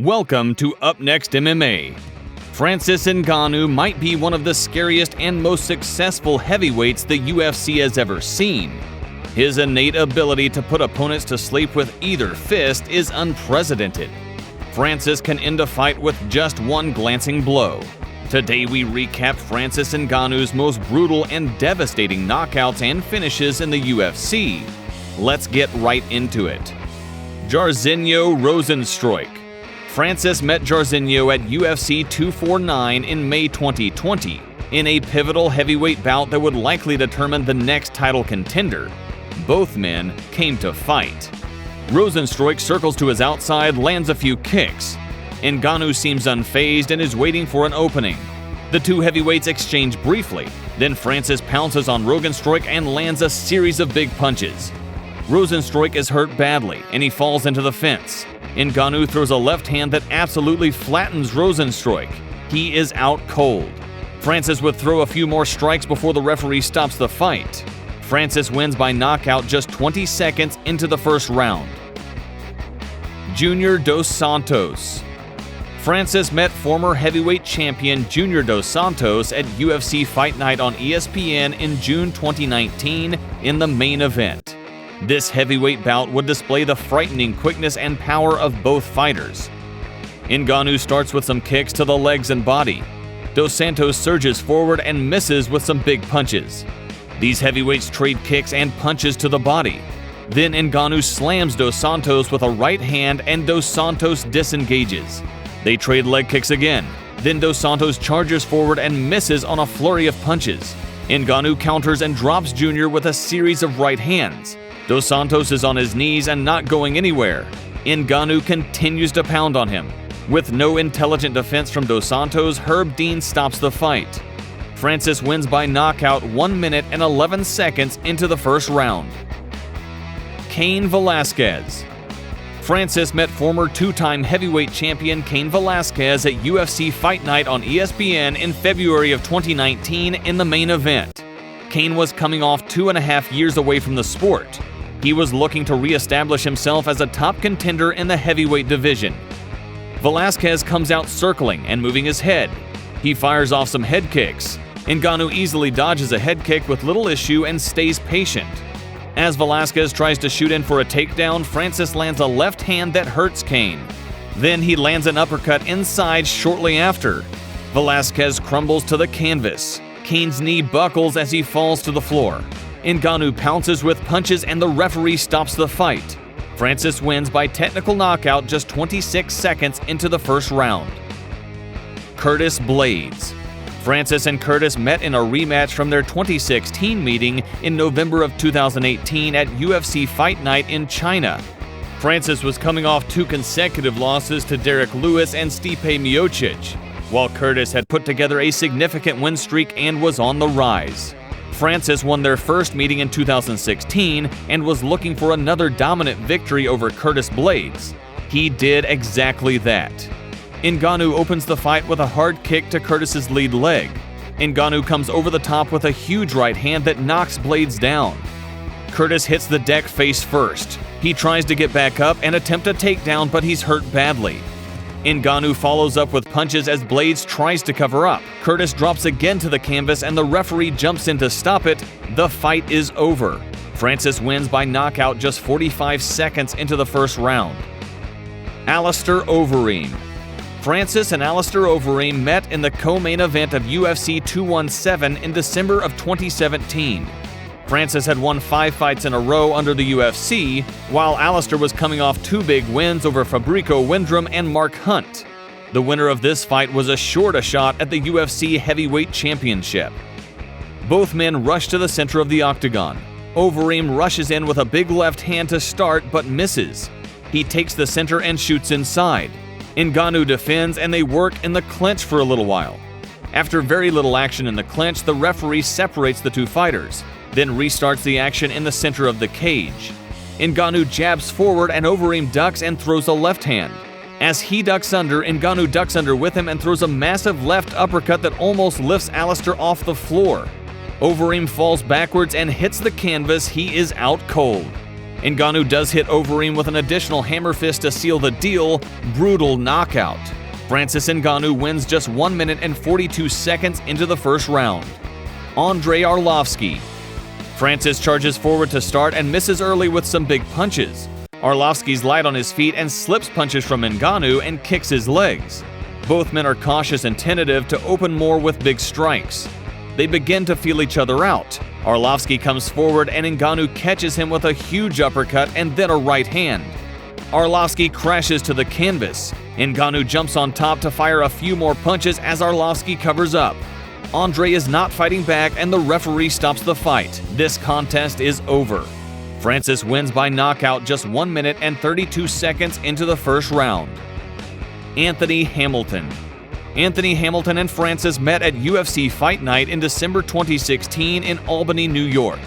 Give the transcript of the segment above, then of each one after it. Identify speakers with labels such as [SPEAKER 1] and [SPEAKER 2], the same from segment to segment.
[SPEAKER 1] Welcome to Up Next MMA. Francis Ngannou might be one of the scariest and most successful heavyweights the UFC has ever seen. His innate ability to put opponents to sleep with either fist is unprecedented. Francis can end a fight with just one glancing blow. Today we recap Francis Ngannou's most brutal and devastating knockouts and finishes in the UFC. Let's get right into it. Jairzinho Rozenstruik. Francis met Jairzinho at UFC 249 in May 2020 in a pivotal heavyweight bout that would likely determine the next title contender. Both men came to fight. Rozenstruik circles to his outside, lands a few kicks. Ngannou seems unfazed and is waiting for an opening. The two heavyweights exchange briefly, then Francis pounces on Rozenstruik and lands a series of big punches. Rozenstruik is hurt badly and he falls into the fence. Ngannou throws a left hand that absolutely flattens Rozenstruik. He is out cold. Francis would throw a few more strikes before the referee stops the fight. Francis wins by knockout just 20 seconds into the first round. Junior Dos Santos. Francis met former heavyweight champion Junior Dos Santos at UFC Fight Night on ESPN in June 2019 in the main event. This heavyweight bout would display the frightening quickness and power of both fighters. Ngannou starts with some kicks to the legs and body. Dos Santos surges forward and misses with some big punches. These heavyweights trade kicks and punches to the body. Then Ngannou slams Dos Santos with a right hand and Dos Santos disengages. They trade leg kicks again. Then Dos Santos charges forward and misses on a flurry of punches. Ngannou counters and drops Junior with a series of right hands. Dos Santos is on his knees and not going anywhere. Ngannou continues to pound on him. With no intelligent defense from Dos Santos, Herb Dean stops the fight. Francis wins by knockout 1 minute and 11 seconds into the first round. Cain Velasquez. Francis met former two-time heavyweight champion Cain Velasquez at UFC Fight Night on ESPN in February of 2019 in the main event. Cain was coming off 2.5 years away from the sport. He was looking to re-establish himself as a top contender in the heavyweight division. Velasquez comes out circling and moving his head. He fires off some head kicks. Ngannou easily dodges a head kick with little issue and stays patient. As Velasquez tries to shoot in for a takedown, Francis lands a left hand that hurts Cain. Then he lands an uppercut inside shortly after. Velasquez crumbles to the canvas. Cain's knee buckles as he falls to the floor. Ngannou pounces with punches and the referee stops the fight. Francis wins by technical knockout just 26 seconds into the first round. Curtis Blaydes. Francis and Curtis met in a rematch from their 2016 meeting in November of 2018 at UFC Fight Night in China. Francis was coming off 2 consecutive losses to Derek Lewis and Stipe Miocic, while Curtis had put together a significant win streak and was on the rise. Francis won their first meeting in 2016 and was looking for another dominant victory over Curtis Blaydes. He did exactly that. Ngannou opens the fight with a hard kick to Curtis's lead leg. Ngannou comes over the top with a huge right hand that knocks Blaydes down. Curtis hits the deck face first. He tries to get back up and attempt a takedown, but he's hurt badly. Ngannou follows up with punches as Blaydes tries to cover up. Curtis drops again to the canvas and the referee jumps in to stop it. The fight is over. Francis wins by knockout just 45 seconds into the first round. Alistair Overeem. Francis and Alistair Overeem met in the co-main event of UFC 217 in December of 2017. Francis had won 5 fights in a row under the UFC, while Alistair was coming off 2 big wins over Fabricio Werdum and Mark Hunt. The winner of this fight was assured a shot at the UFC Heavyweight Championship. Both men rush to the center of the octagon. Overeem rushes in with a big left hand to start but misses. He takes the center and shoots inside. Ngannou defends and they work in the clinch for a little while. After very little action in the clinch, the referee separates the two fighters, then restarts the action in the center of the cage. Ngannou jabs forward and Overeem ducks and throws a left hand. As he ducks under, Ngannou ducks under with him and throws a massive left uppercut that almost lifts Alistair off the floor. Overeem falls backwards and hits the canvas. He is out cold. Ngannou does hit Overeem with an additional hammer fist to seal the deal. Brutal knockout. Francis Ngannou wins just 1 minute and 42 seconds into the first round. Andrei Arlovski. Francis charges forward to start and misses early with some big punches. Arlovski's light on his feet and slips punches from Ngannou and kicks his legs. Both men are cautious and tentative to open more with big strikes. They begin to feel each other out. Arlovski comes forward and Ngannou catches him with a huge uppercut and then a right hand. Arlovski crashes to the canvas. Ngannou jumps on top to fire a few more punches as Arlovski covers up. Andre is not fighting back and the referee stops the fight. This contest is over. Francis wins by knockout just 1 minute and 32 seconds into the first round. Anthony Hamilton. Anthony Hamilton and Francis met at UFC Fight Night in December 2016 in Albany, New York.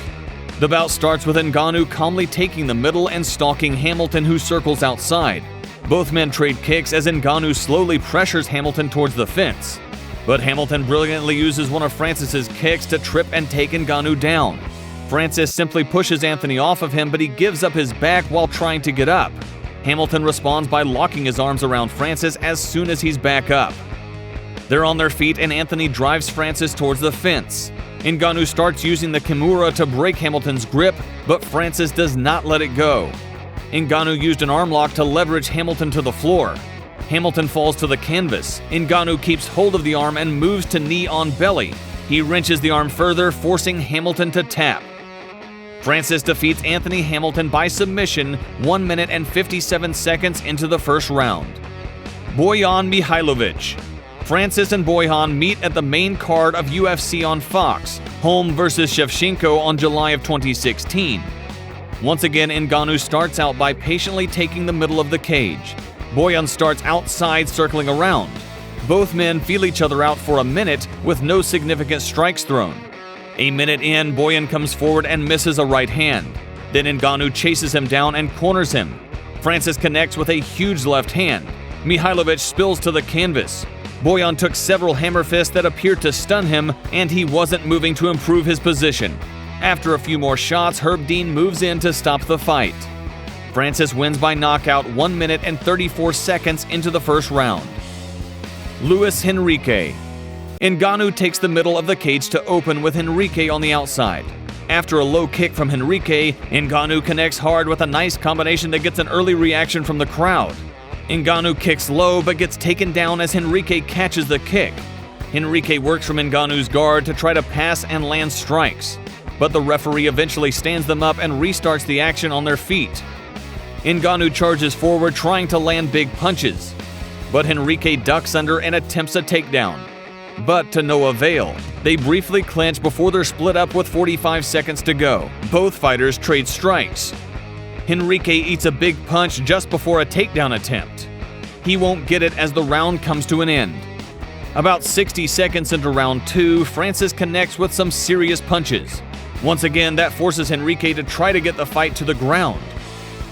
[SPEAKER 1] The bout starts with Ngannou calmly taking the middle and stalking Hamilton, who circles outside. Both men trade kicks as Ngannou slowly pressures Hamilton towards the fence. But Hamilton brilliantly uses one of Francis's kicks to trip and take Ngannou down. Francis simply pushes Anthony off of him, but he gives up his back while trying to get up. Hamilton responds by locking his arms around Francis as soon as he's back up. They're on their feet and Anthony drives Francis towards the fence. Ngannou starts using the Kimura to break Hamilton's grip, but Francis does not let it go. Ngannou used an arm lock to leverage Hamilton to the floor. Hamilton falls to the canvas. Ngannou keeps hold of the arm and moves to knee on belly. He wrenches the arm further, forcing Hamilton to tap. Francis defeats Anthony Hamilton by submission 1 minute and 57 seconds into the first round. Bojan Mihailovic. Francis and Bojan meet at the main card of UFC on Fox, Holm vs. Shevchenko on July of 2016. Once again, Ngannou starts out by patiently taking the middle of the cage. Bojan starts outside, circling around. Both men feel each other out for a minute with no significant strikes thrown. A minute in, Bojan comes forward and misses a right hand. Then Ngannou chases him down and corners him. Francis connects with a huge left hand. Mihailovic spills to the canvas. Bojan took several hammer fists that appeared to stun him, and he wasn't moving to improve his position. After a few more shots, Herb Dean moves in to stop the fight. Francis wins by knockout 1 minute and 34 seconds into the first round. Luis Henrique. Ngannou takes the middle of the cage to open with Henrique on the outside. After a low kick from Henrique, Ngannou connects hard with a nice combination that gets an early reaction from the crowd. Ngannou kicks low but gets taken down as Henrique catches the kick. Henrique works from Ngannou's guard to try to pass and land strikes, but the referee eventually stands them up and restarts the action on their feet. Ngannou charges forward trying to land big punches, but Henrique ducks under and attempts a takedown. But to no avail. They briefly clinch before they're split up with 45 seconds to go. Both fighters trade strikes. Henrique eats a big punch just before a takedown attempt. He won't get it as the round comes to an end. About 60 seconds into round 2, Francis connects with some serious punches. Once again, that forces Henrique to try to get the fight to the ground.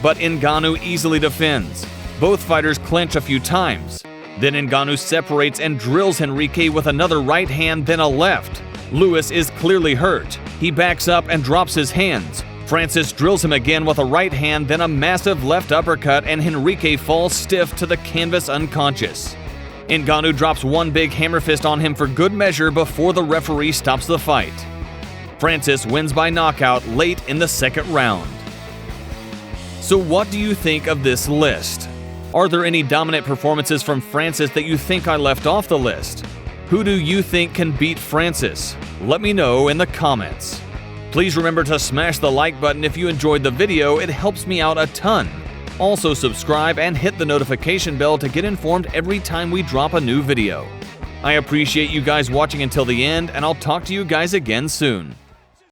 [SPEAKER 1] But Ngannou easily defends. Both fighters clinch a few times. Then Ngannou separates and drills Henrique with another right hand, then a left. Luis is clearly hurt. He backs up and drops his hands. Francis drills him again with a right hand, then a massive left uppercut, and Henrique falls stiff to the canvas unconscious. Ngannou drops one big hammer fist on him for good measure before the referee stops the fight. Francis wins by knockout late in the second round. So what do you think of this list? Are there any dominant performances from Francis that you think I left off the list? Who do you think can beat Francis? Let me know in the comments. Please remember to smash the like button if you enjoyed the video, it helps me out a ton. Also subscribe and hit the notification bell to get informed every time we drop a new video. I appreciate you guys watching until the end, and I'll talk to you guys again soon.